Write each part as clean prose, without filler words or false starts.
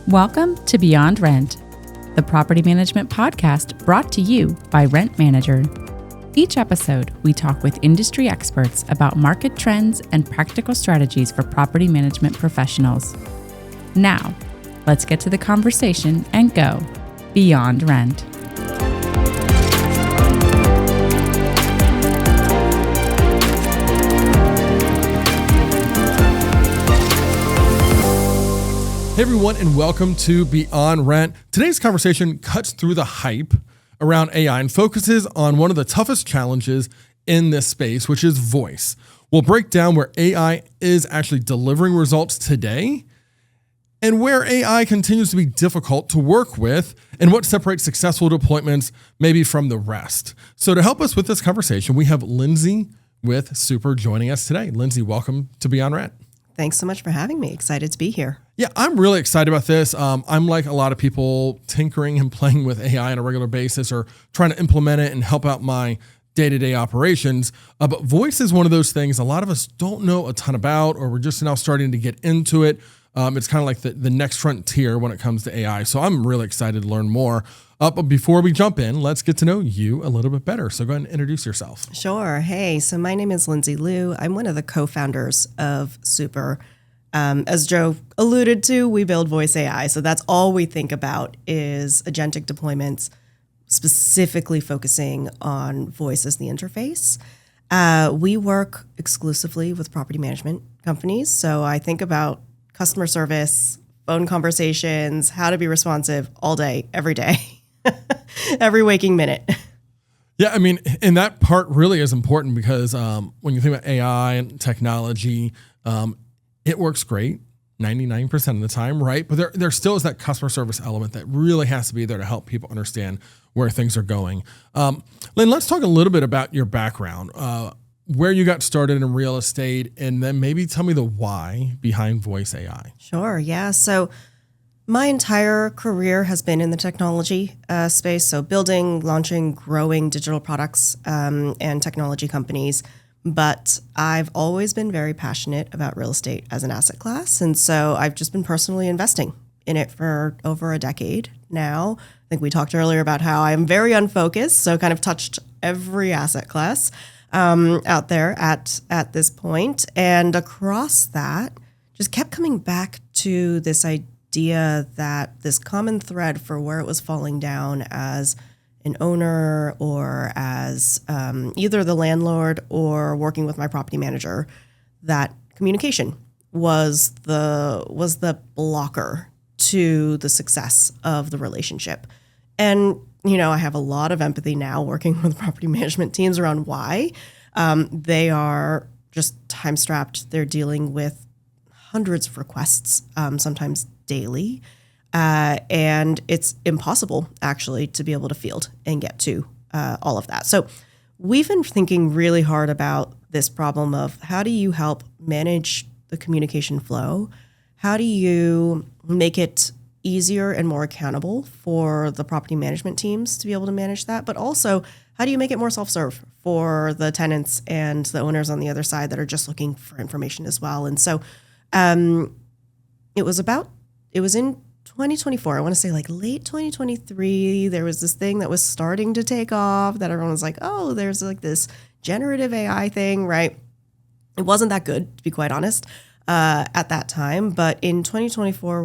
Welcome to Beyond Rent, the property management podcast brought to you by Rent Manager. Each episode, we talk with industry experts about market trends and practical strategies for property management professionals. Now, let's get to the conversation and go Beyond Rent. Hey everyone, and welcome to Beyond Rent. Today's conversation cuts through the hype around AI and focuses on one of the toughest challenges in this space, which is voice. We'll break down where AI is actually delivering results today and where AI continues to be difficult to work with and what separates successful deployments maybe from the rest. So to help us with this conversation, we have Lindsay with Super joining us today. Lindsay, welcome to Beyond Rent. Thanks so much for having me. Excited to be here. Yeah, I'm really excited about this. I'm like a lot of people tinkering and playing with AI on a regular basis or trying to implement it and help out my day-to-day operations. But voice is one of those things a lot of us don't know a ton about, or we're just now starting to get into it. It's kind of like the next frontier when it comes to AI. So I'm really excited to learn more. But before we jump in, let's get to know you a little bit better. So go ahead and introduce yourself. Sure. Hey, so my name is Lindsay Liu. I'm one of the co-founders of Super. As Joe alluded to, we build voice AI. So that's all we think about is agentic deployments, specifically focusing on voice as the interface. We work exclusively with property management companies. So I think about customer service, phone conversations, how to be responsive all day, every day, every waking minute. Yeah, I mean, and that part really is important because when you think about AI and technology, it works great 99% of the time, right? But there still is that customer service element that really has to be there to help people understand where things are going. Lynn, let's talk a little bit about your background, where you got started in real estate, and then maybe tell me the why behind voice AI. Sure, yeah. So my entire career has been in the technology space, so building, launching, growing digital products and technology companies. But I've always been very passionate about real estate as an asset class. And so I've just been personally investing in it for over a decade now. I think we talked earlier about how I'm very unfocused, so kind of touched every asset class out there at this point. And across that, just kept coming back to this idea that this common thread for where it was falling down as an owner or as either the landlord or working with my property manager, that communication was the blocker to the success of the relationship. And, you know, I have a lot of empathy now working with property management teams around why. They are just time strapped. They're dealing with hundreds of requests, sometimes daily. And it's impossible, actually, to be able to field and get to all of that. So we've been thinking really hard about this problem of how do you help manage the communication flow? How do you make it easier and more accountable for the property management teams to be able to manage that? But also, how do you make it more self-serve for the tenants and the owners on the other side that are just looking for information as well? And so it was in 2024, I want to say like late 2023, there was this thing that was starting to take off that everyone was like, oh, there's like this generative AI thing, right? It wasn't that good, to be quite honest, at that time. But in 2024,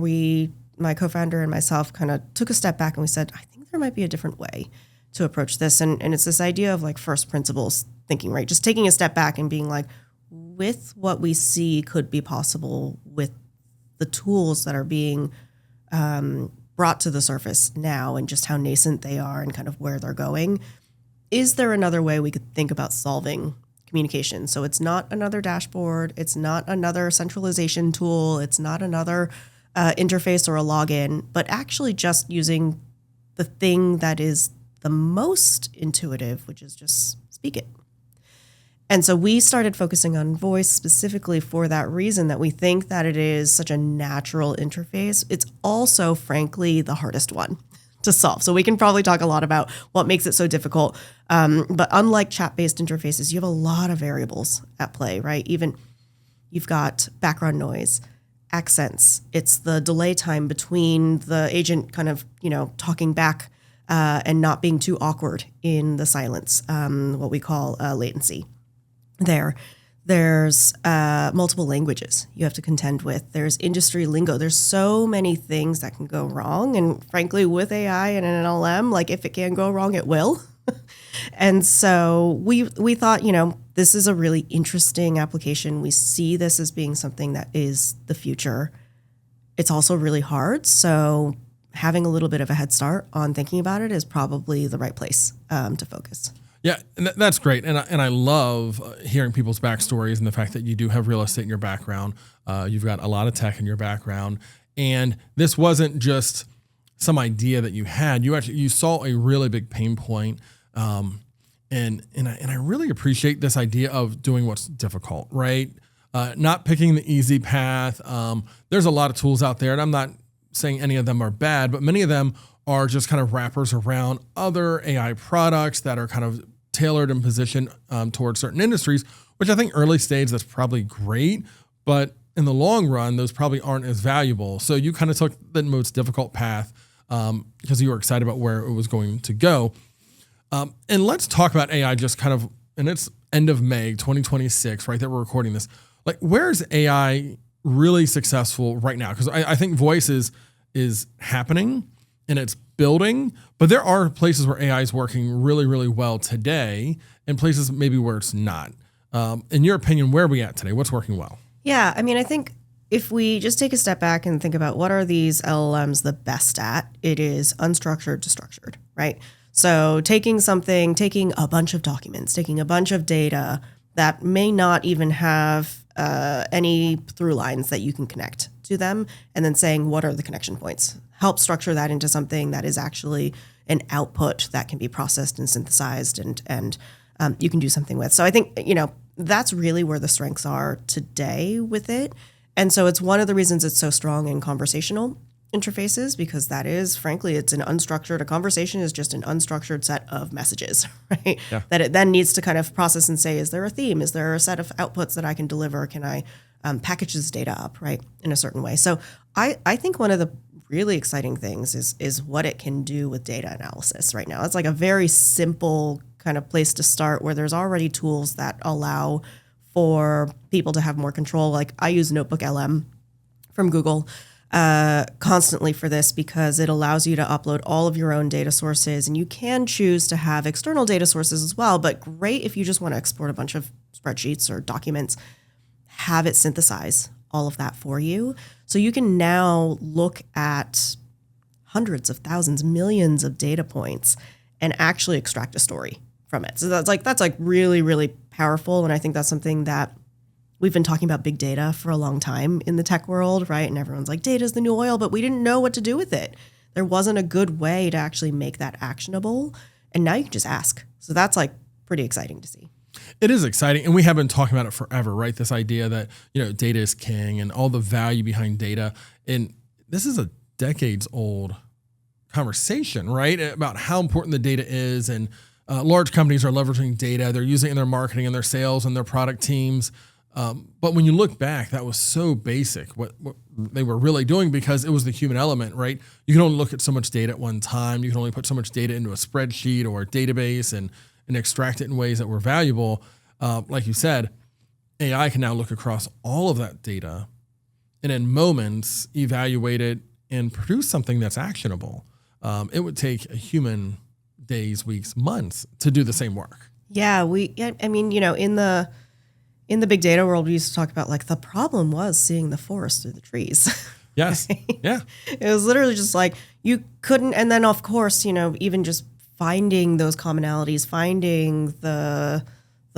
my co-founder and myself kind of took a step back and we said, I think there might be a different way to approach this. And it's this idea of like first principles thinking, right? Just taking a step back and being like, with what we see could be possible with the tools that are being brought to the surface now and just how nascent they are and kind of where they're going. Is there another way we could think about solving communication? So it's not another dashboard. It's not another centralization tool. It's not another interface or a login, but actually just using the thing that is the most intuitive, which is just speak it. And so we started focusing on voice specifically for that reason, that we think that it is such a natural interface. It's also, frankly, the hardest one to solve. So we can probably talk a lot about what makes it so difficult. But unlike chat-based interfaces, you have a lot of variables at play, right? Even you've got background noise, accents. It's the delay time between the agent kind of, talking back and not being too awkward in the silence, what we call latency there. There's multiple languages you have to contend with. There's industry lingo. There's so many things that can go wrong. And frankly, with AI and an LLM, like if it can go wrong, it will. And so we thought, this is a really interesting application. We see this as being something that is the future. It's also really hard. So having a little bit of a head start on thinking about it is probably the right place to focus. Yeah, and that's great. And I love hearing people's backstories and the fact that you do have real estate in your background. You've got a lot of tech in your background. And this wasn't just some idea that you had. You saw a really big pain point. And I really appreciate this idea of doing what's difficult, right? Not picking the easy path. There's a lot of tools out there, and I'm not saying any of them are bad, but many of them are just kind of wrappers around other AI products that are kind of tailored and positioned towards certain industries, which I think early stage, that's probably great, but in the long run, those probably aren't as valuable. So you kind of took the most difficult path because you were excited about where it was going to go. And let's talk about AI just kind of, and it's end of May 2026, right, that we're recording this. Like, where is AI really successful right now? Because I think voice is happening and it's building, but there are places where AI is working really, really well today and places maybe where it's not. In your opinion, where are we at today? What's working well? Yeah, I mean, I think if we just take a step back and think about what are these LLMs the best at, it is unstructured to structured, right? So taking a bunch of documents, taking a bunch of data that may not even have any through lines that you can connect to them, and then saying, what are the connection points? Help structure that into something that is actually an output that can be processed and synthesized and you can do something with. So I think, that's really where the strengths are today with it. And so it's one of the reasons it's so strong in conversational interfaces, because that is, frankly, it's a conversation is just an unstructured set of messages, right? Yeah. That it then needs to kind of process and say, is there a theme? Is there a set of outputs that I can deliver? Can I package this data up, right, in a certain way? So I think one of the really exciting things is what it can do with data analysis right now. It's like a very simple kind of place to start where there's already tools that allow for people to have more control. Like I use Notebook LM from Google constantly for this because it allows you to upload all of your own data sources, and you can choose to have external data sources as well, but great if you just want to export a bunch of spreadsheets or documents, have it synthesize all of that for you. So you can now look at hundreds of thousands, millions of data points and actually extract a story from it. So that's like really, really powerful. And I think that's something that we've been talking about big data for a long time in the tech world, right? And everyone's like, data is the new oil, but we didn't know what to do with it. There wasn't a good way to actually make that actionable. And now you can just ask. So that's like pretty exciting to see. It is exciting. And we have been talking about it forever, right? This idea that, data is king and all the value behind data. And this is a decades old conversation, right? About how important the data is. And large companies are leveraging data. They're using it in their marketing and their sales and their product teams. But when you look back, that was so basic, what they were really doing, because it was the human element, right? You can only look at so much data at one time. You can only put so much data into a spreadsheet or a database and extract it in ways that were valuable. Like you said, AI can now look across all of that data and in moments evaluate it and produce something that's actionable. It would take a human days, weeks, months to do the same work. Yeah, in the big data world, we used to talk about like the problem was seeing the forest through the trees. Yes. Right? Yeah. It was literally just like you couldn't. And then, of course, even just finding those commonalities, finding the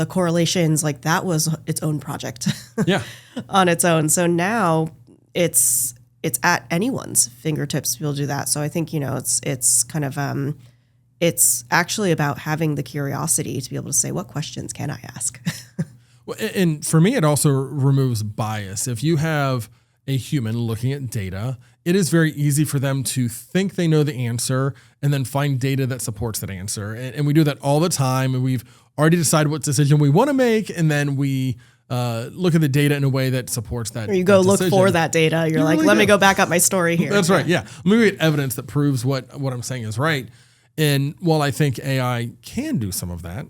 correlations, like that was its own project. Yeah. On its own. So now it's at anyone's fingertips to be able to do that. So I think, it's kind of it's actually about having the curiosity to be able to say, what questions can I ask? Well, and for me, it also removes bias. If you have a human looking at data, it is very easy for them to think they know the answer and then find data that supports that answer. And we do that all the time. And we've already decided what decision we want to make. And then we look at the data in a way that supports that. Or you go that look decision. for that data. You're like, really let me do. go back up my story here. That's right. Yeah. Let me get evidence that proves what I'm saying is right. And while I think AI can do some of that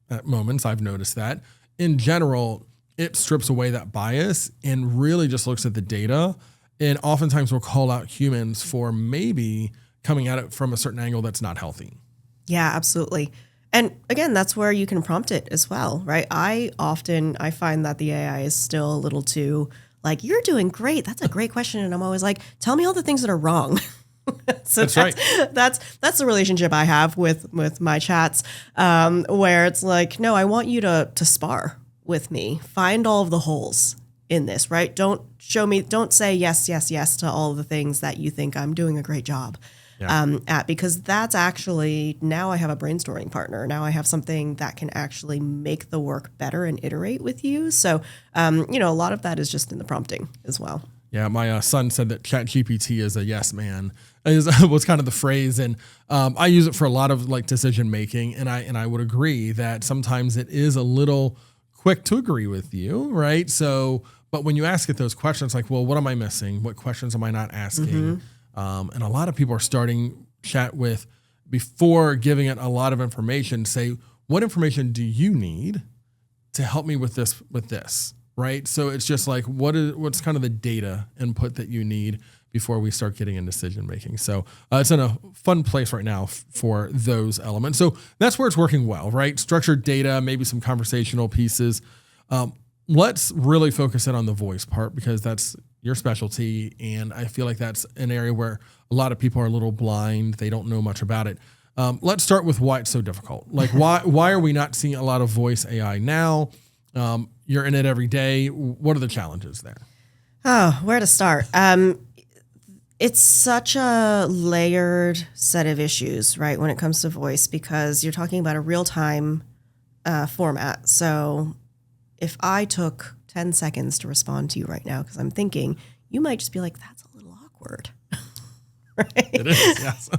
at moments, I've noticed that in general, it strips away that bias and really just looks at the data. And oftentimes we'll call out humans for maybe coming at it from a certain angle that's not healthy. Yeah, absolutely. And again, that's where you can prompt it as well, right? I find that the AI is still a little too like, you're doing great. That's a great question. And I'm always like, tell me all the things that are wrong. So that's right. That's the relationship I have with my chats, where it's like, no, I want you to spar with me, find all of the holes in this, right? Don't say yes to all of the things that you think I'm doing a great job at, because that's actually, now I have a brainstorming partner. Now I have something that can actually make the work better and iterate with you. So, a lot of that is just in the prompting as well. Yeah, my son said that ChatGPT is a yes man, was kind of the phrase, and I use it for a lot of like decision making, and I would agree that sometimes it is a little quick to agree with you, right? So, but when you ask it those questions, like, well, what am I missing? What questions am I not asking? And a lot of people are starting chat with, before giving it a lot of information, say, what information do you need to help me with this? Right. So it's just like, what's kind of the data input that you need before we start getting in decision making. So it's in a fun place right now for those elements. So that's where it's working well, right? Structured data, maybe some conversational pieces. Let's really focus in on the voice part, because that's your specialty. And I feel like that's an area where a lot of people are a little blind. They don't know much about it. Let's start with why it's so difficult. Like why are we not seeing a lot of voice AI now? You're in it every day. What are the challenges there? Oh, where to start? It's such a layered set of issues, right, when it comes to voice, because you're talking about a real-time format. So if I took 10 seconds to respond to you right now because I'm thinking, you might just be like, that's a little awkward. Right? It is, yes.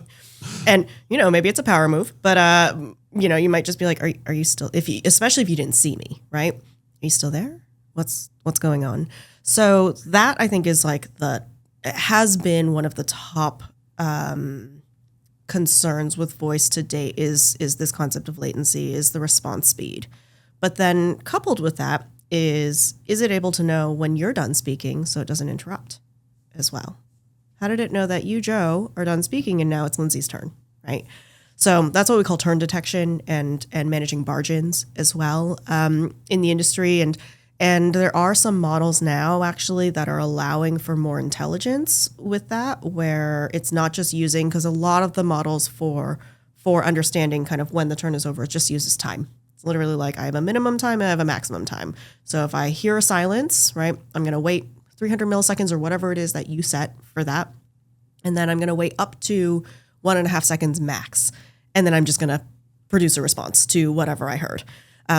And, maybe it's a power move, but, you might just be like, are you still, especially if you didn't see me, right? Are you still there? What's going on? So that, I think, is like it has been one of the top concerns with voice to date is this concept of latency, is the response speed. But then coupled with that is it able to know when you're done speaking so it doesn't interrupt as well? How did it know that you, Joe, are done speaking and now it's Lindsay's turn, right? So that's what we call turn detection and managing bargains as well in the industry. And there are some models now actually that are allowing for more intelligence with that, where it's not just using, because a lot of the models for understanding kind of when the turn is over, it just uses time. It's literally like, I have a minimum time, I have a maximum time. So if I hear a silence, right, I'm going to wait 300 milliseconds or whatever it is that you set for that. And then I'm going to wait up to 1.5 seconds max. And then I'm just going to produce a response to whatever I heard.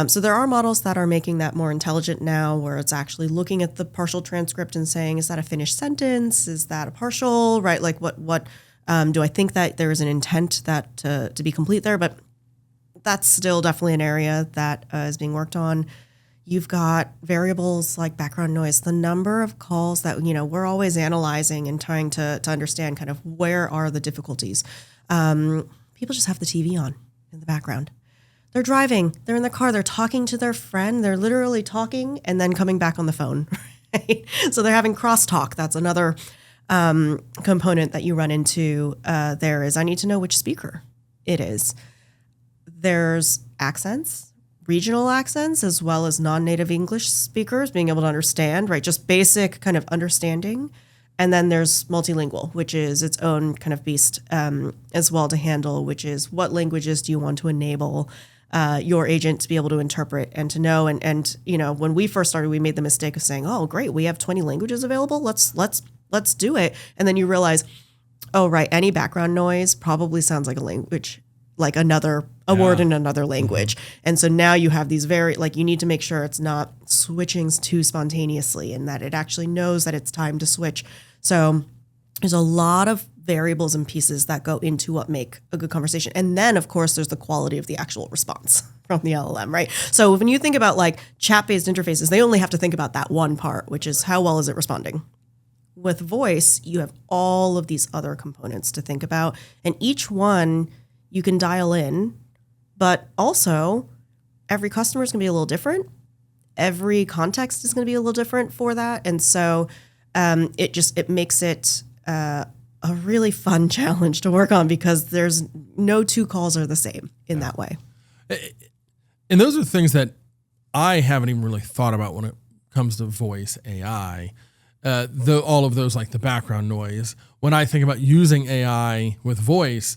So there are models that are making that more intelligent now, where it's actually looking at the partial transcript and saying, is that a finished sentence? Is that a partial, right? Like what do I think that there is an intent that to be complete there? But that's still definitely an area that is being worked on. You've got variables like background noise, the number of calls that, we're always analyzing and trying to understand kind of where are the difficulties. People just have the TV on in the background. They're driving, they're in the car, they're talking to their friend, they're literally talking and then coming back on the phone, right? So they're having crosstalk. That's another component that you run into there is, I need to know which speaker it is. There's accents, regional accents, as well as non-native English speakers being able to understand, right? Just basic kind of understanding. And then there's multilingual, which is its own kind of beast as well to handle, which is what languages do you want to enable your agent to be able to interpret and to know. And when we first started, we made the mistake of saying, oh, great, we have 20 languages available. Let's do it. And then you realize, oh, right, any background noise probably sounds like a language, like a word in another language. Mm-hmm. And so now you have these you need to make sure it's not switching too spontaneously and that it actually knows that it's time to switch. So there's a lot of variables and pieces that go into what make a good conversation. And then, of course, there's the quality of the actual response. from the LLM, right? So when you think about like chat-based interfaces, they only have to think about that one part, which is how well is it responding? With voice, you have all of these other components to think about, and each one you can dial in, but also every customer is going to be a little different. Every context is going to be a little different for that. And so it makes it a really fun challenge to work on because there's no two calls are the same in that way. And those are things that I haven't even really thought about when it comes to voice AI. All of those, like the background noise. When I think about using AI with voice,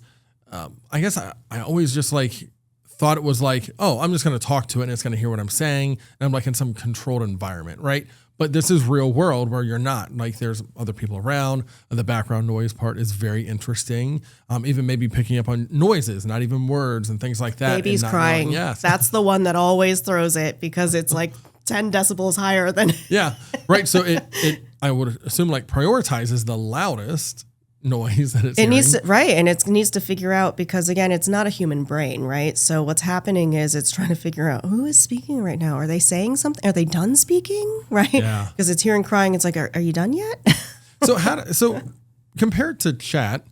I guess I always just like thought it was like, oh, I'm just going to talk to it and it's going to hear what I'm saying. And I'm like in some controlled environment, right? But this is real world where you're not. Like there's other people around. The background noise part is very interesting. Even maybe picking up on noises, not even words and things like that. Baby's crying. Yes. That's the one that always throws it because it's like 10 decibels higher than. Yeah, right. So it I would assume like prioritizes the loudest noise that it's hearing. Needs to, right, and it needs to figure out because again, it's not a human brain, right? So what's happening is it's trying to figure out who is speaking right now. Are they saying something? Are they done speaking? Right? Yeah. Because it's hearing crying. It's like, are you done yet? So compared to chat,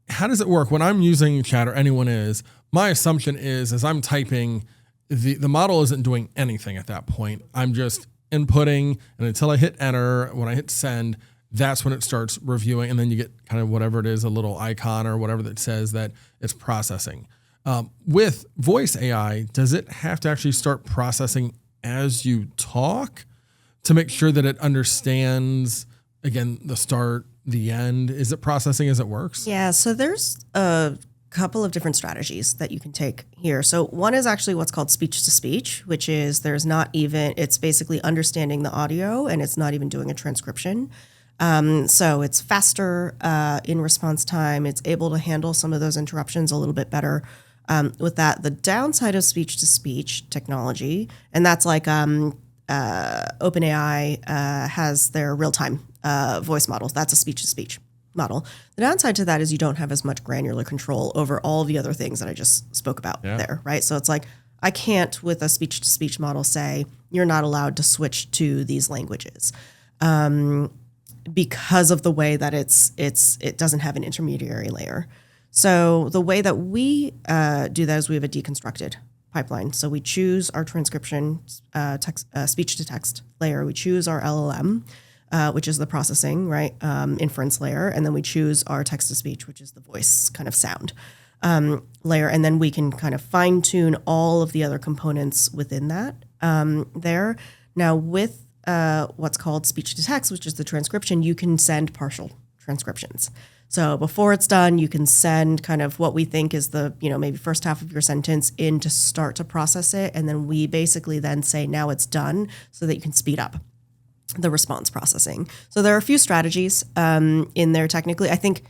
how does it work when I'm using chat or anyone is? My assumption is as I'm typing, the model isn't doing anything at that point. I'm just inputting, and until I hit enter, when I hit send, that's when it starts reviewing, and then you get kind of whatever it is, a little icon or whatever that says that it's processing. With voice AI, does it have to actually start processing as you talk to make sure that it understands, again, the start, the end? Is it processing as it works? Yeah, so there's a couple of different strategies that you can take here. So one is actually what's called speech to speech, which is it's basically understanding the audio and it's not even doing a transcription. So it's faster in response time. It's able to handle some of those interruptions a little bit better. With that, the downside of speech to speech technology, and that's like OpenAI has their real time voice models. That's a speech to speech model. The downside to that is you don't have as much granular control over all the other things that I just spoke about there, right? So it's like I can't, with a speech to speech model, say you're not allowed to switch to these languages. Because of the way that it doesn't have an intermediary layer. So the way that we do that is we have a deconstructed pipeline. So we choose our transcription speech to text layer. We choose our LLM, which is the processing, right, inference layer, and then we choose our text to speech, which is the voice kind of sound layer, and then we can kind of fine tune all of the other components within that there. Now with what's called speech to text, which is the transcription, you can send partial transcriptions. So before it's done, you can send kind of what we think is the, maybe first half of your sentence in to start to process it. And then we basically then say, now it's done so that you can speed up the response processing. So there are a few strategies in there technically. I think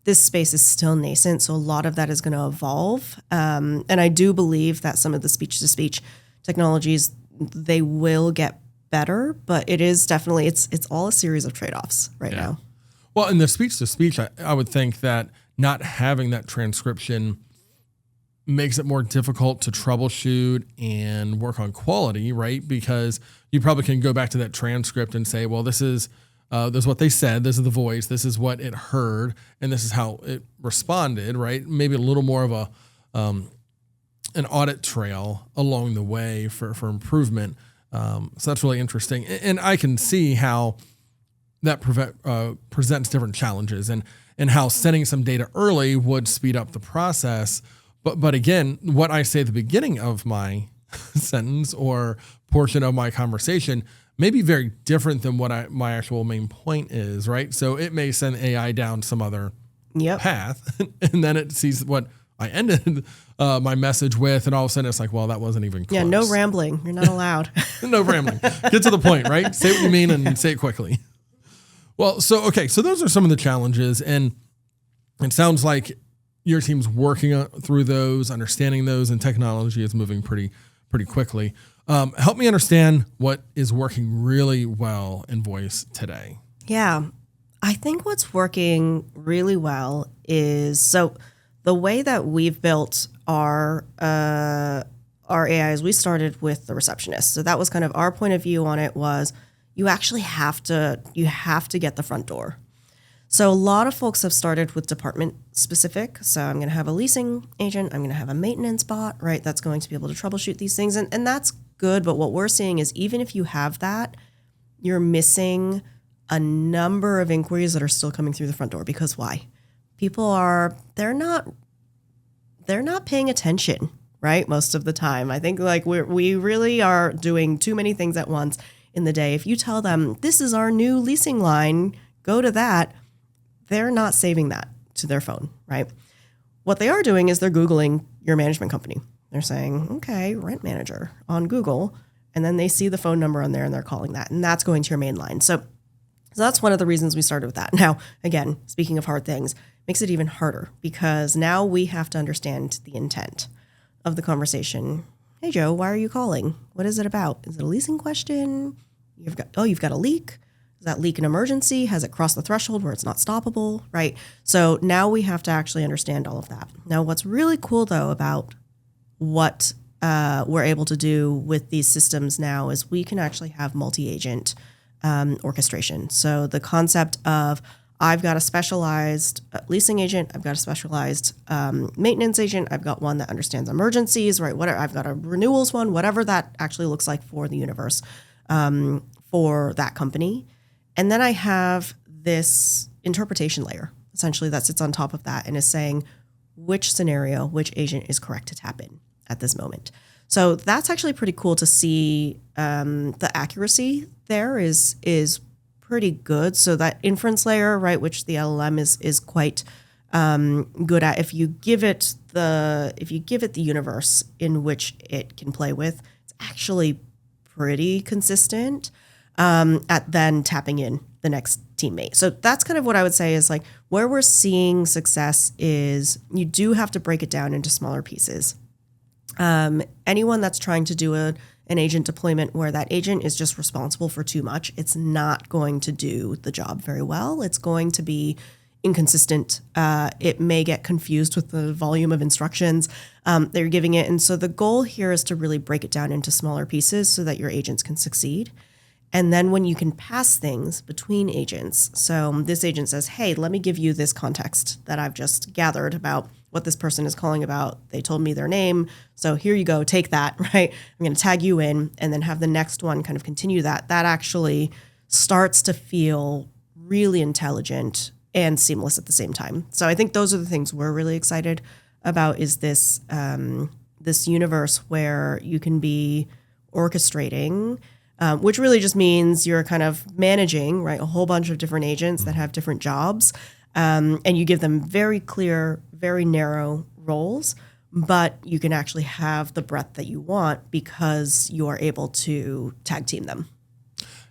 this space is still nascent, so a lot of that is going to evolve. And I do believe that some of the speech-to-speech technologies, they will get better, but it is definitely, it's all a series of trade-offs right now. Well, in the speech-to-speech, I would think that not having that transcription makes it more difficult to troubleshoot and work on quality, right? Because you probably can go back to that transcript and say, well, this is what they said, this is the voice, this is what it heard, and this is how it responded, right? Maybe a little more of an audit trail along the way for improvement. So that's really interesting. And I can see how that presents different challenges and how sending some data early would speed up the process. But again, what I say at the beginning of my sentence or portion of my conversation may be very different than what my actual main point is, right? So it may send AI down some other path, and then it sees what I ended my message with, and all of a sudden it's like, well, that wasn't even close. Yeah, no rambling. You're not allowed. No rambling. Get to the point, right? Say what you mean and say it quickly. Well, so those are some of the challenges, and it sounds like your team's working through those, understanding those, and technology is moving pretty quickly. Help me understand what is working really well in voice today. Yeah, I think what's working really well is, so the way that we've built our our AI is we started with the receptionist. So that was kind of our point of view on it was you actually have to get the front door. So a lot of folks have started with department specific. So I'm going to have a leasing agent. I'm going to have a maintenance bot, right? That's going to be able to troubleshoot these things. And that's good. But what we're seeing is even if you have that, you're missing a number of inquiries that are still coming through the front door. Because why? They're not paying attention, right? Most of the time. I think like we really are doing too many things at once in the day. If you tell them, this is our new leasing line, go to that, they're not saving that to their phone, right? What they are doing is they're Googling your management company. They're saying, okay, rent manager on Google. And then they see the phone number on there and they're calling that. And that's going to your main line. So that's one of the reasons we started with that. Now, again, speaking of hard things, makes it even harder because now we have to understand the intent of the conversation. Hey, Joe, why are you calling? What is it about? Is it a leasing question? You've got a leak. Is that leak an emergency? Has it crossed the threshold where it's not stoppable, right? So now we have to actually understand all of that. Now, what's really cool, though, about what we're able to do with these systems now is we can actually have multi-agent orchestration. So the concept of I've got a specialized leasing agent, I've got a specialized maintenance agent, I've got one that understands emergencies, right? Whatever, I've got a renewals one, whatever that actually looks like for the universe for that company. And then I have this interpretation layer, essentially, that sits on top of that and is saying which scenario, which agent is correct to tap in at this moment. So that's actually pretty cool to see. The accuracy there is pretty good. So that inference layer, right, which the LLM is quite good at. If you give it the universe in which it can play with, it's actually pretty consistent at then tapping in the next teammate. So that's kind of what I would say is like where we're seeing success is you do have to break it down into smaller pieces. Anyone that's trying to do an agent deployment where that agent is just responsible for too much, it's not going to do the job very well. It's going to be inconsistent. It may get confused with the volume of instructions they're giving it. And so the goal here is to really break it down into smaller pieces so that your agents can succeed. And then when you can pass things between agents, so this agent says, hey, let me give you this context that I've just gathered about what this person is calling about. They told me their name. So here you go, take that, right? I'm going to tag you in and then have the next one kind of continue that. That actually starts to feel really intelligent and seamless at the same time. So I think those are the things we're really excited about is this, this universe where you can be orchestrating, which really just means you're kind of managing, right, a whole bunch of different agents that have different jobs, and you give them very clear, very narrow roles, but you can actually have the breadth that you want because you are able to tag team them.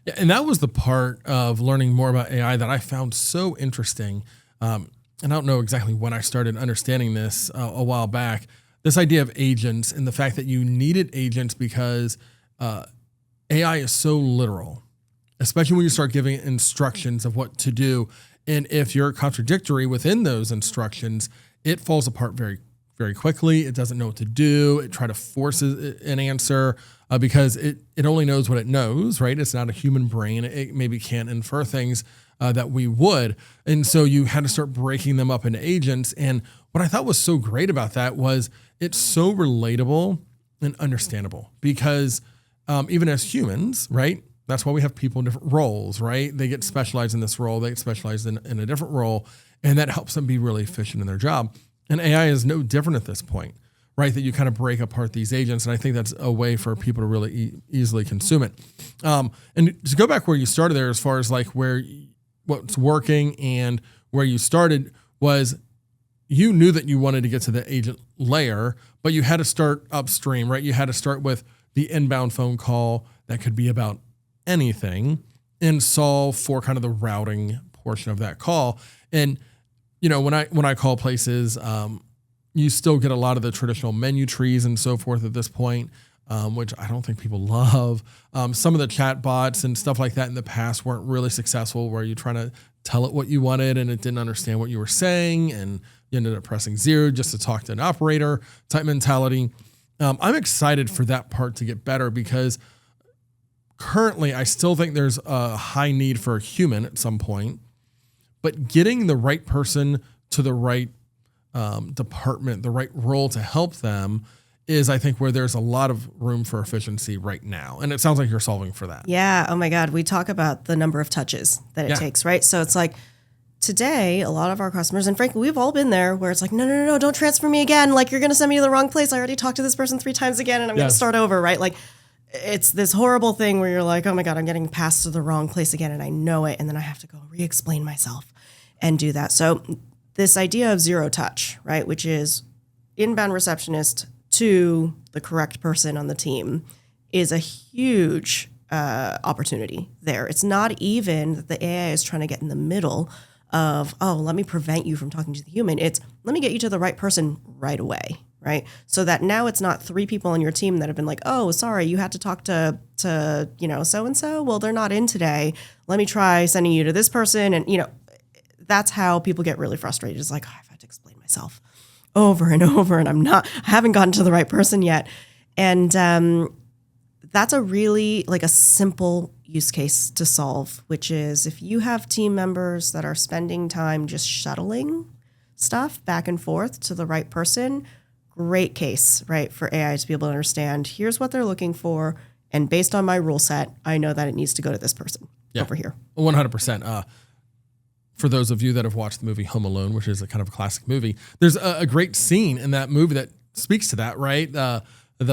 Yeah, and that was the part of learning more about AI that I found so interesting. And I don't know exactly when I started understanding this a while back, this idea of agents and the fact that you needed agents because AI is so literal, especially when you start giving it instructions of what to do. And if you're contradictory within those instructions, it falls apart very, very quickly. It doesn't know what to do. It tries to force an answer because it only knows what it knows, right? It's not a human brain. It maybe can't infer things that we would. And so you had to start breaking them up into agents. And what I thought was so great about that was it's so relatable and understandable because even as humans, right? That's why we have people in different roles, right? They get specialized in this role. They get specialized in a different role. And that helps them be really efficient in their job. And AI is no different at this point, right? That you kind of break apart these agents. And I think that's a way for people to really easily consume it. And to go back where you started there, as far as like what's working and where you started was you knew that you wanted to get to the agent layer, but you had to start upstream, right? You had to start with the inbound phone call that could be about anything and solve for kind of the routing portion of that call. And, you know, when I call places, you still get a lot of the traditional menu trees and so forth at this point, which I don't think people love. Some of the chatbots and stuff like that in the past weren't really successful where you're trying to tell it what you wanted and it didn't understand what you were saying and you ended up pressing 0 just to talk to an operator type mentality. I'm excited for that part to get better because currently I still think there's a high need for a human at some point, but getting the right person to the right department, the right role to help them is, I think, where there's a lot of room for efficiency right now. And it sounds like you're solving for that. Yeah. Oh my God. We talk about the number of touches that it takes, right? So it's like today, a lot of our customers, and frankly, we've all been there where it's like, no, don't transfer me again. Like, you're going to send me to the wrong place. I already talked to this person 3 times again and I'm going to start over, right? Like, it's this horrible thing where you're like, oh my God, I'm getting passed to the wrong place again and I know it. And then I have to go re-explain myself and do that. So this idea of zero touch, right, which is inbound receptionist to the correct person on the team, is a huge opportunity there. It's not even that the AI is trying to get in the middle of, oh, let me prevent you from talking to the human. It's let me get you to the right person right away, right? So that now it's not 3 people on your team that have been like, oh, sorry, you had to talk to so-and-so. Well, they're not in today. Let me try sending you to this person. And, that's how people get really frustrated. It's like, oh, I've had to explain myself over and over and I haven't gotten to the right person yet. And that's a really like a simple use case to solve, which is if you have team members that are spending time just shuttling stuff back and forth to the right person, great case, right, for AI to be able to understand, here's what they're looking for. And based on my rule set, I know that it needs to go to this person over here. 100%. For those of you that have watched the movie Home Alone, which is a kind of a classic movie, there's a great scene in that movie that speaks to that, right? The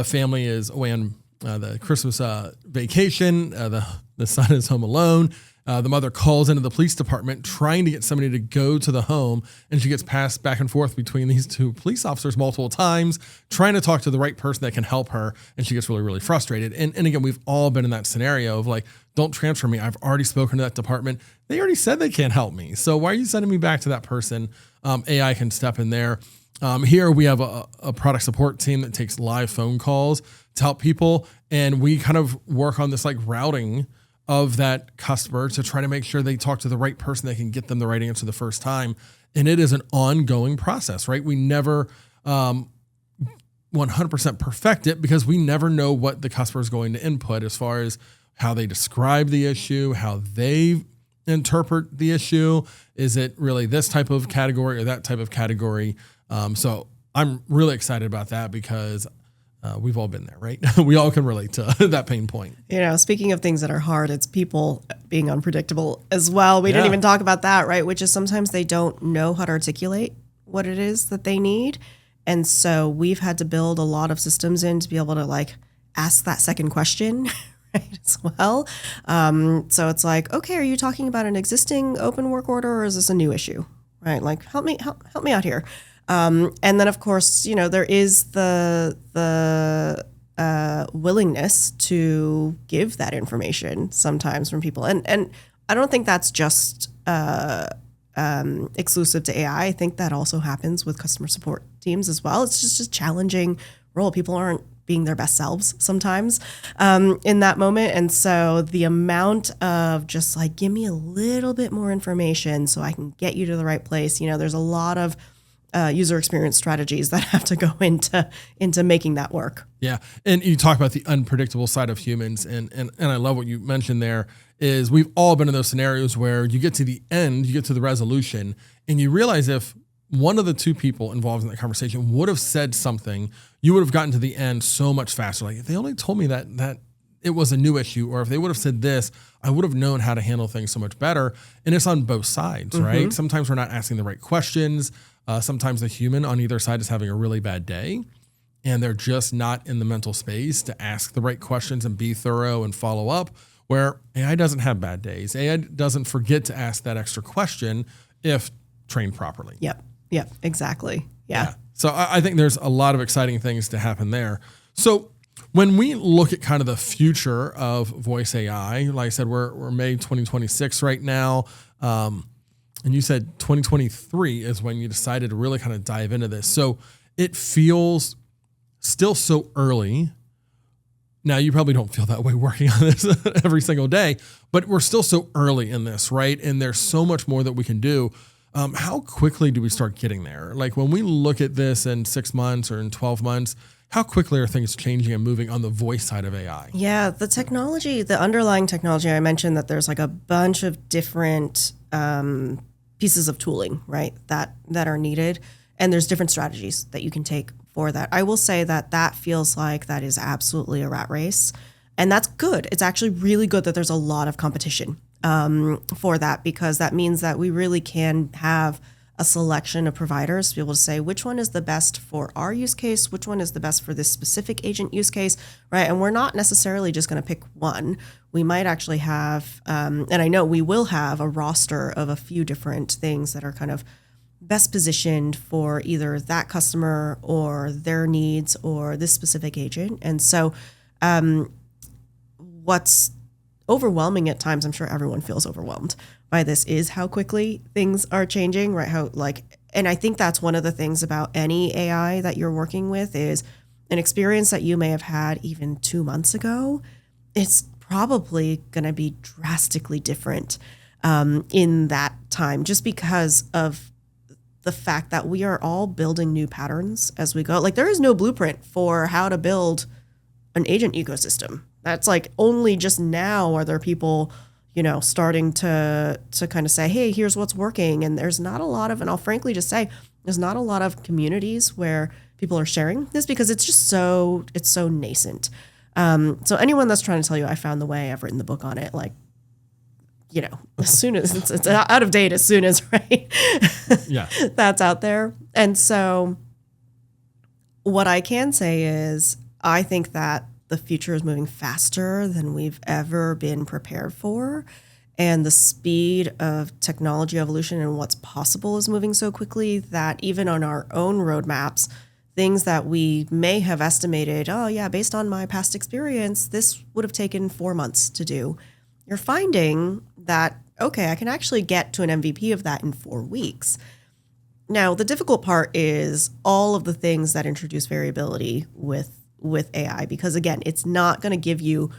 family is away on the Christmas vacation. The son is home alone. The mother calls into the police department trying to get somebody to go to the home, and she gets passed back and forth between these 2 police officers multiple times, trying to talk to the right person that can help her, and she gets really, really frustrated. And again, we've all been in that scenario of like, don't transfer me. I've already spoken to that department. They already said they can't help me. So why are you sending me back to that person? AI can step in there. Here we have a product support team that takes live phone calls to help people, and we kind of work on this like routing of that customer to try to make sure they talk to the right person that can get them the right answer the first time. And it is an ongoing process, right? We never 100% perfect it because we never know what the customer is going to input as far as how they describe the issue, how they interpret the issue. Is it really this type of category or that type of category? So I'm really excited about that because we've all been there, right? We all can relate to that pain point. Speaking of things that are hard, it's people being unpredictable as well. We didn't even talk about that, right? Which is sometimes they don't know how to articulate what it is that they need. And so we've had to build a lot of systems in to be able to like ask that second question, right, as well. So it's like, okay, are you talking about an existing open work order or is this a new issue, right? Like, help me out here. And then, of course, there is the willingness to give that information sometimes from people. And I don't think that's just exclusive to AI. I think that also happens with customer support teams as well. It's just a challenging role. People aren't being their best selves sometimes in that moment. And so the amount of just like, give me a little bit more information so I can get you to the right place. There's a lot of user experience strategies that have to go into making that work. Yeah. And you talk about the unpredictable side of humans. And I love what you mentioned there is we've all been in those scenarios where you get to the end, you get to the resolution, and you realize if one of the 2 people involved in that conversation would have said something, you would have gotten to the end so much faster. Like if they only told me that it was a new issue, or if they would have said this, I would have known how to handle things so much better. And it's on both sides, right? Sometimes we're not asking the right questions. Sometimes the human on either side is having a really bad day and they're just not in the mental space to ask the right questions and be thorough and follow up, where AI doesn't have bad days. AI doesn't forget to ask that extra question if trained properly. Yep, exactly. Yeah. So I think there's a lot of exciting things to happen there. So when we look at kind of the future of voice AI, like I said, we're May 2026 right now. And you said 2023 is when you decided to really kind of dive into this. So it feels still so early. Now, you probably don't feel that way working on this every single day, but we're still so early in this, right? And there's so much more that we can do. How quickly do we start getting there? Like when we look at this in 6 months or in 12 months, how quickly are things changing and moving on the voice side of AI? Yeah, the technology, the underlying technology, I mentioned that there's like a bunch of different pieces of tooling, right, that are needed. And there's different strategies that you can take for that. I will say that feels like that is absolutely a rat race. And that's good. It's actually really good that there's a lot of competition for that, because that means that we really can have a selection of providers to be able to say which one is the best for our use case, which one is the best for this specific agent use case, right? And we're not necessarily just going to pick one. We might actually have, and I know we will have a roster of a few different things that are kind of best positioned for either that customer or their needs or this specific agent. And so what's overwhelming at times, I'm sure everyone feels overwhelmed by this, is how quickly things are changing, right? And I think that's one of the things about any AI that you're working with is an experience that you may have had even 2 months ago. It's probably going to be drastically different in that time, just because of the fact that we are all building new patterns as we go. Like there is no blueprint for how to build an agent ecosystem. That's like only just now are there people, starting to kind of say, hey, here's what's working. And there's not a lot of, and I'll frankly just say, there's not a lot of communities where people are sharing this because it's just it's so nascent. So anyone that's trying to tell you I found the way, I've written the book on it, like, as soon as it's out of date, as soon as, right? Yeah. That's out there. And so what I can say is I think that the future is moving faster than we've ever been prepared for. And the speed of technology evolution and what's possible is moving so quickly that even on our own roadmaps, things that we may have estimated, oh yeah, based on my past experience, this would have taken 4 months to do. You're finding that, okay, I can actually get to an MVP of that in 4 weeks. Now, the difficult part is all of the things that introduce variability with AI, because again, it's not going to give you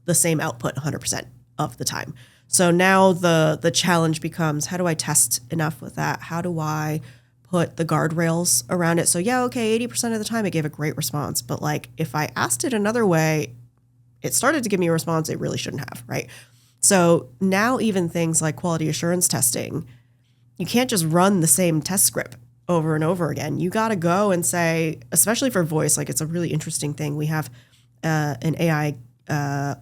the same output 100% of the time. So now the challenge becomes, how do I test enough with that? How do I put the guardrails around it? So yeah, okay, 80% of the time it gave a great response, but like if I asked it another way, it started to give me a response it really shouldn't have, right? So now even things like quality assurance testing, you can't just run the same test script over and over again. You got to go and say, especially for voice, like it's a really interesting thing. We have an AI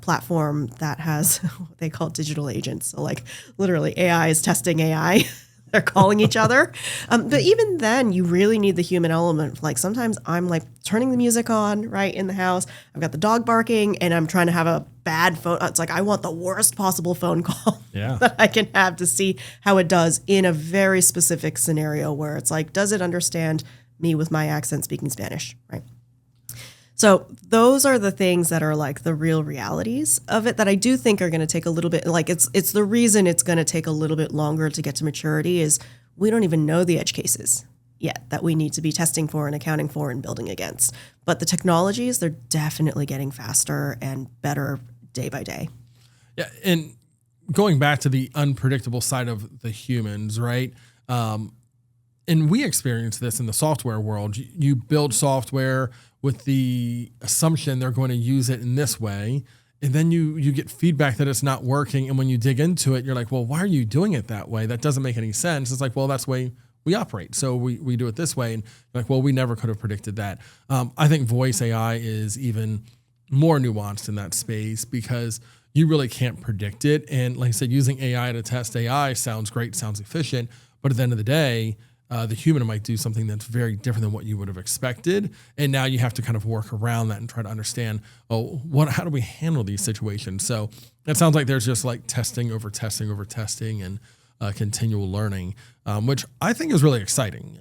platform that has what they call digital agents. So like literally AI is testing AI. They're calling each other. But even then, you really need the human element. Like sometimes I'm like turning the music on right in the house. I've got the dog barking and I'm trying to have a bad phone. It's like I want the worst possible phone call that I can have to see how it does in a very specific scenario where it's like, does it understand me with my accent speaking Spanish, right? So those are the things that are like the real realities of it that I do think are going to take a little bit, like it's the reason it's going to take a little bit longer to get to maturity is we don't even know the edge cases yet that we need to be testing for and accounting for and building against. But the technologies, they're definitely getting faster and better day by day. Yeah. And going back to the unpredictable side of the humans, right? And we experience this in the software world. You build software with the assumption they're going to use it in this way. And then you get feedback that it's not working. And when you dig into it, you're like, well, why are you doing it that way? That doesn't make any sense. It's like, well, that's the way we operate. So we do it this way. And like, well, we never could have predicted that. I think voice AI is even more nuanced in that space because you really can't predict it. And like I said, using AI to test AI sounds great, sounds efficient. But at the end of the day, the human might do something that's very different than what you would have expected. And now you have to kind of work around that and try to understand, how do we handle these situations? So it sounds like there's just like testing over testing over testing and continual learning, which I think is really exciting.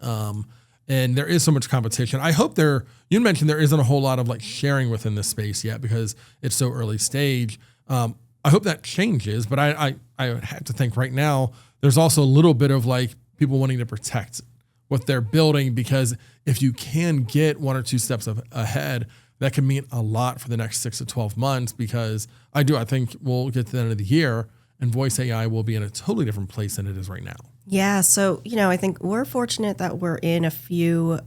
And there is so much competition. I hope you mentioned there isn't a whole lot of like sharing within this space yet because it's so early stage. I hope that changes, but I have to think right now, there's also a little bit of like people wanting to protect what they're building, because if you can get 1 or 2 steps ahead, that can mean a lot for the next 6 to 12 months, because I think we'll get to the end of the year and voice AI will be in a totally different place than it is right now. Yeah, so I think we're fortunate that we're in a few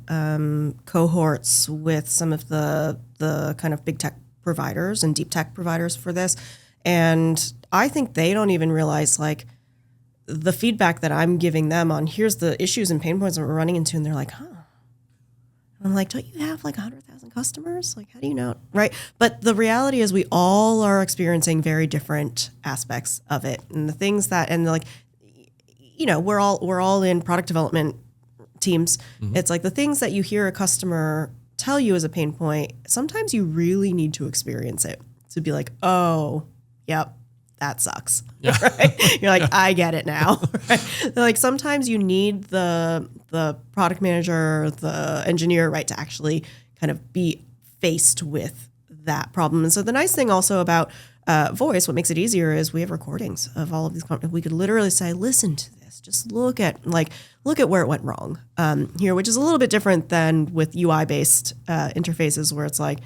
cohorts with some of the kind of big tech providers and deep tech providers for this, and I think they don't even realize like the feedback that I'm giving them on here's the issues and pain points that we're running into, and they're like, huh. I'm like, don't you have like 100,000 customers? Like, how do you know? Right. But the reality is we all are experiencing very different aspects of it. And the things that, and like, we're all in product development teams. Mm-hmm. It's like the things that you hear a customer tell you as a pain point, sometimes you really need to experience it to be like, oh, yep, that sucks. Yeah. Right? You're like, I get it now. Right? Like sometimes you need the product manager, the engineer, right, to actually kind of be faced with that problem. And so the nice thing also about voice, what makes it easier is we have recordings of all of these. We could literally say, listen to this. Just look at where it went wrong here, which is a little bit different than with UI-based interfaces where it's like,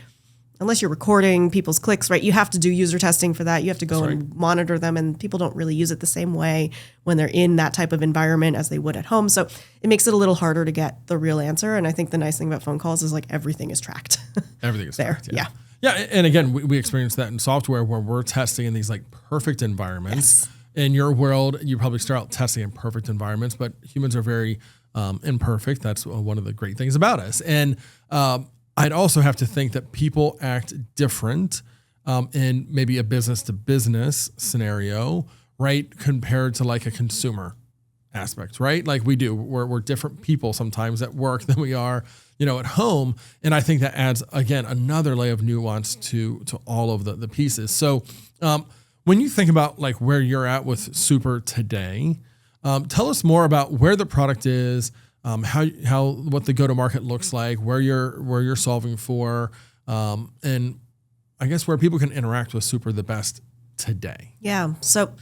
unless you're recording people's clicks, right, you have to do user testing for that. You have to go and monitor them, and people don't really use it the same way when they're in that type of environment as they would at home. So it makes it a little harder to get the real answer. And I think the nice thing about phone calls is like everything is tracked. Everything is there. tracked. Yeah. Yeah. And again, we experience that in software where we're testing in these like perfect environments. Yes. In your world, you probably start out testing in perfect environments, but humans are very imperfect. That's one of the great things about us. And I'd also have to think that people act different in maybe a business to business scenario, right? Compared to like a consumer aspect, right? Like we do, we're different people sometimes at work than we are, at home. And I think that adds, again, another layer of nuance to all of the pieces. So when you think about like where you're at with Super today, tell us more about where the product is, how what the go-to-market looks like, where you're solving for, and I guess where people can interact with Super the best today. Yeah. So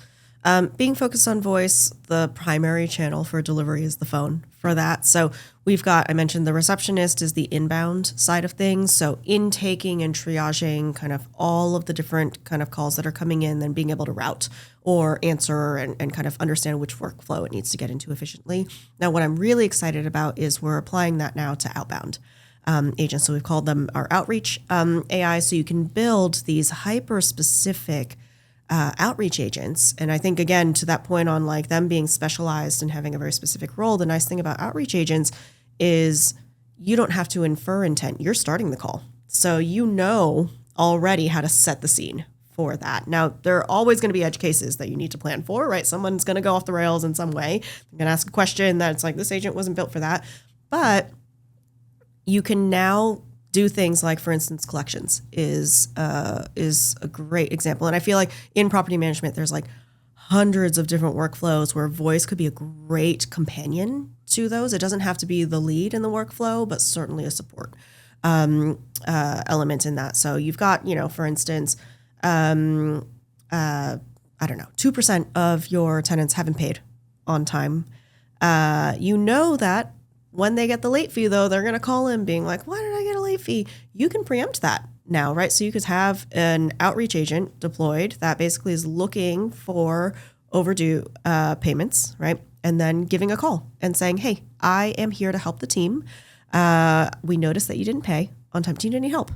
being focused on voice, the primary channel for delivery is the phone for that. So we've got, I mentioned the receptionist is the inbound side of things. So intaking and triaging kind of all of the different kind of calls that are coming in, then being able to route or answer and kind of understand which workflow it needs to get into efficiently. Now, what I'm really excited about is we're applying that now to outbound agents. So we've called them our outreach AI. So you can build these hyper-specific outreach agents. And I think, again, to that point on like them being specialized and having a very specific role, the nice thing about outreach agents is you don't have to infer intent. You're starting the call. So you know already how to set the scene for that. Now, there are always going to be edge cases that you need to plan for, right? Someone's going to go off the rails in some way. They're going to ask a question that's like, this agent wasn't built for that. But you can now do things like, for instance, collections is a great example. And I feel like in property management, there's like hundreds of different workflows where voice could be a great companion to those. It doesn't have to be the lead in the workflow, but certainly a support element in that. So you've got, for instance, I don't know, 2% of your tenants haven't paid on time. That when they get the late fee, though, they're going to call in being like, why did I get a late fee? You can preempt that now, right? So you could have an outreach agent deployed that basically is looking for overdue payments, right? And then giving a call and saying, hey, I am here to help the team. We noticed that you didn't pay on time. Do you need any help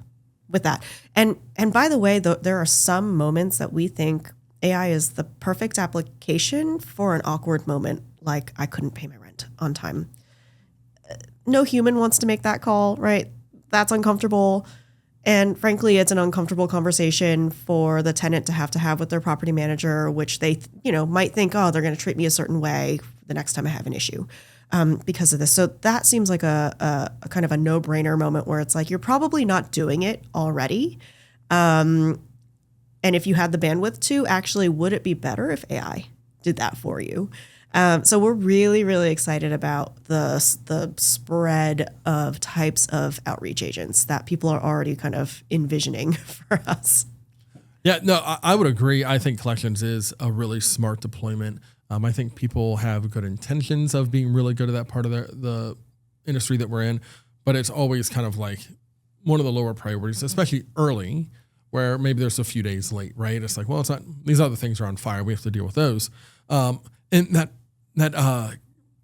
with that? And by the way, there are some moments that we think AI is the perfect application for an awkward moment, like I couldn't pay my rent on time. No human wants to make that call, right? That's uncomfortable. And frankly, it's an uncomfortable conversation for the tenant to have with their property manager, which they, might think, oh, they're going to treat me a certain way the next time I have an issue because of this. So that seems like a kind of a no-brainer moment where it's like, you're probably not doing it already. And if you had the bandwidth to, actually, would it be better if AI did that for you? So we're really, really excited about the spread of types of outreach agents that people are already kind of envisioning for us. Yeah, no, I would agree. I think collections is a really smart deployment. I think people have good intentions of being really good at that part of the industry that we're in, but it's always kind of like one of the lower priorities, especially early, where maybe there's a few days late, right? It's like, well, it's not, these other things are on fire. We have to deal with those. And that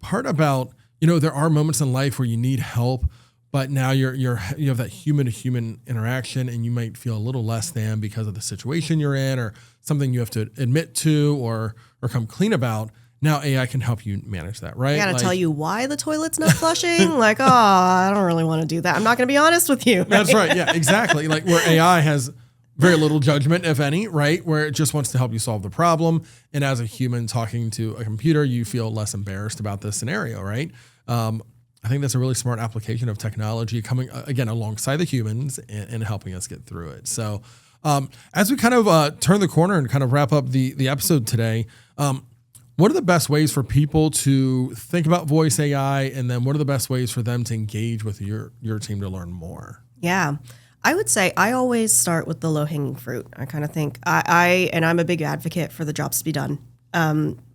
part about, there are moments in life where you need help, but now you have that human to human interaction, and you might feel a little less than because of the situation you're in or something you have to admit to or come clean about. Now AI can help you manage that, right? I got to tell you why the toilet's not flushing. I don't really want to do that. I'm not going to be honest with you. Right? That's right. Yeah, exactly. Like where AI has very little judgment, if any, right? Where it just wants to help you solve the problem. And as a human talking to a computer, you feel less embarrassed about this scenario, right? I think that's a really smart application of technology coming, again, alongside the humans and helping us get through it. So as we kind of turn the corner and kind of wrap up the episode today, what are the best ways for people to think about voice AI? And then what are the best ways for them to engage with your team to learn more? Yeah. I would say I always start with the low-hanging fruit. I kind of think I'm a big advocate for the jobs to be done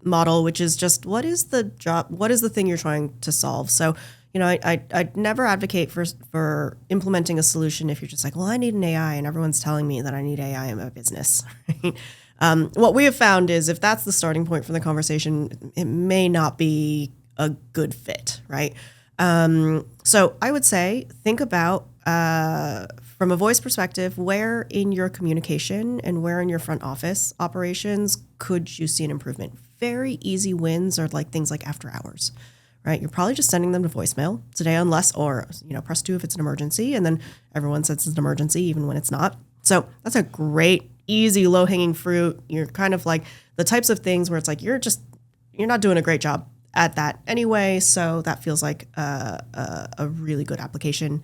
model, which is just what is the job? What is the thing you're trying to solve? So, I'd never advocate for implementing a solution if you're just like, well, I need an AI and everyone's telling me that I need AI in my business. Right? What we have found is if that's the starting point for the conversation, it may not be a good fit, right? So I would say think about from a voice perspective, where in your communication and where in your front office operations could you see an improvement? Very easy wins are like things like after hours, right? You're probably just sending them to voicemail today unless, or press 2 if it's an emergency, and then everyone says it's an emergency even when it's not. So that's a great, easy, low-hanging fruit. You're kind of like the types of things where it's like you're not doing a great job at that anyway. So that feels like a really good application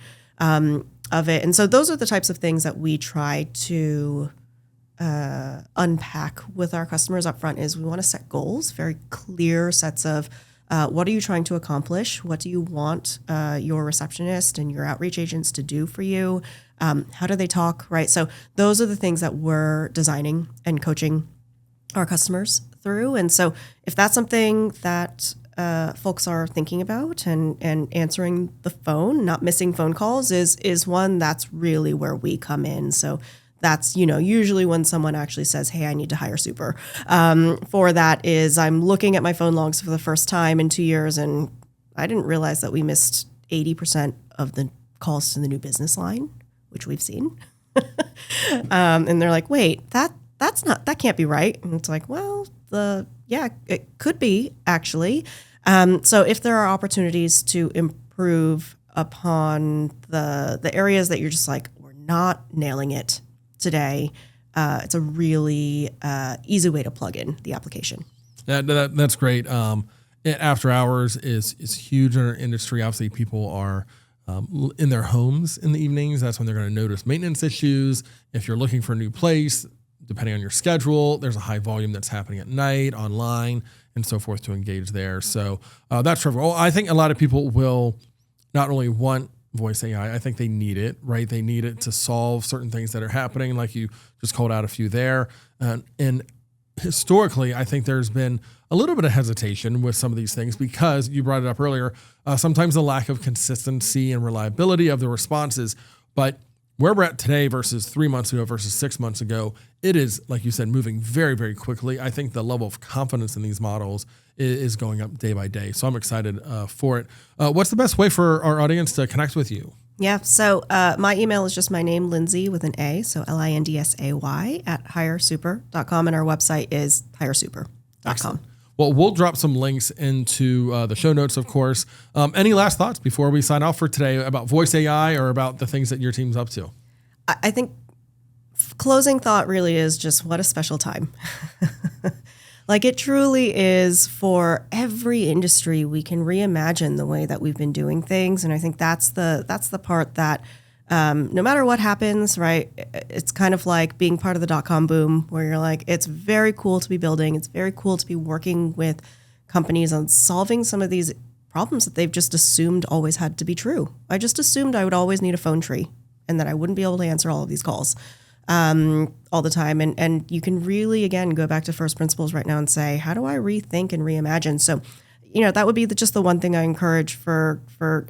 of it. And so those are the types of things that we try to unpack with our customers up front. Is we want to set goals, very clear sets of what are you trying to accomplish? What do you want your receptionist and your outreach agents to do for you? How do they talk, right? So those are the things that we're designing and coaching our customers through. And so if that's something that folks are thinking about and answering the phone, not missing phone calls is one that's really where we come in. So that's, usually when someone actually says, hey, I need to hire super. For that is I'm looking at my phone logs for the first time in 2 years, and I didn't realize that we missed 80% of the calls to the new business line, which we've seen. And they're like, wait, that can't be right. And it's like, well, it could be actually. So if there are opportunities to improve upon the areas that you're just like, we're not nailing it today, it's a really easy way to plug in the application. That's great. After hours is huge in our industry. Obviously, people are in their homes in the evenings. That's when they're going to notice maintenance issues. If you're looking for a new place, depending on your schedule, there's a high volume that's happening at night, online, and so forth to engage there. So that's terrific. Well, I think a lot of people will not only want voice AI, I think they need it, right? They need it to solve certain things that are happening, like you just called out a few there. And historically, I think there's been a little bit of hesitation with some of these things because you brought it up earlier, sometimes the lack of consistency and reliability of the responses. But where we're at today versus 3 months ago versus 6 months ago, it is, like you said, moving very, very quickly. I think the level of confidence in these models is going up day by day. So I'm excited for it. What's the best way for our audience to connect with you? Yeah. So my email is just my name, Lindsay, with an A. So LINDSAY @hiresuper.com. And our website is hiresuper.com. Excellent. Well, we'll drop some links into the show notes, of course. Any last thoughts before we sign off for today about voice AI or about the things that your team's up to? I think closing thought really is just what a special time. Like it truly is for every industry. We can reimagine the way that we've been doing things. And I think that's the part that no matter what happens, right, it's kind of like being part of the .com boom where you're like, it's very cool to be building. It's very cool to be working with companies on solving some of these problems that they've just assumed always had to be true. I just assumed I would always need a phone tree and that I wouldn't be able to answer all of these calls all the time. And you can really, again, go back to first principles right now and say, how do I rethink and reimagine? So, that would be just the one thing I encourage for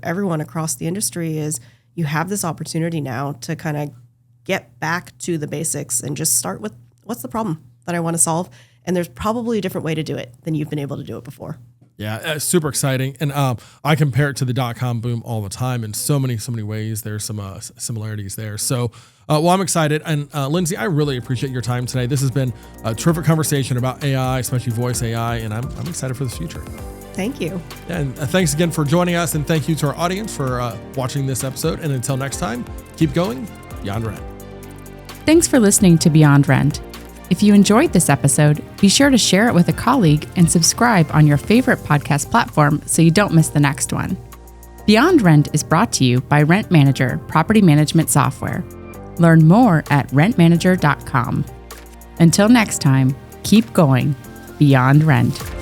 everyone across the industry is you have this opportunity now to kind of get back to the basics and just start with what's the problem that I want to solve? And there's probably a different way to do it than you've been able to do it before. Yeah, super exciting. And I compare it to the dot-com boom all the time in so many ways. There's some similarities there. So, well, I'm excited. And Lindsay, I really appreciate your time today. This has been a terrific conversation about AI, especially voice AI, and I'm excited for the future. Thank you. And thanks again for joining us. And thank you to our audience for watching this episode. And until next time, keep going beyond rent. Thanks for listening to Beyond Rent. If you enjoyed this episode, be sure to share it with a colleague and subscribe on your favorite podcast platform so you don't miss the next one. Beyond Rent is brought to you by Rent Manager Property Management Software. Learn more at rentmanager.com. Until next time, keep going beyond rent.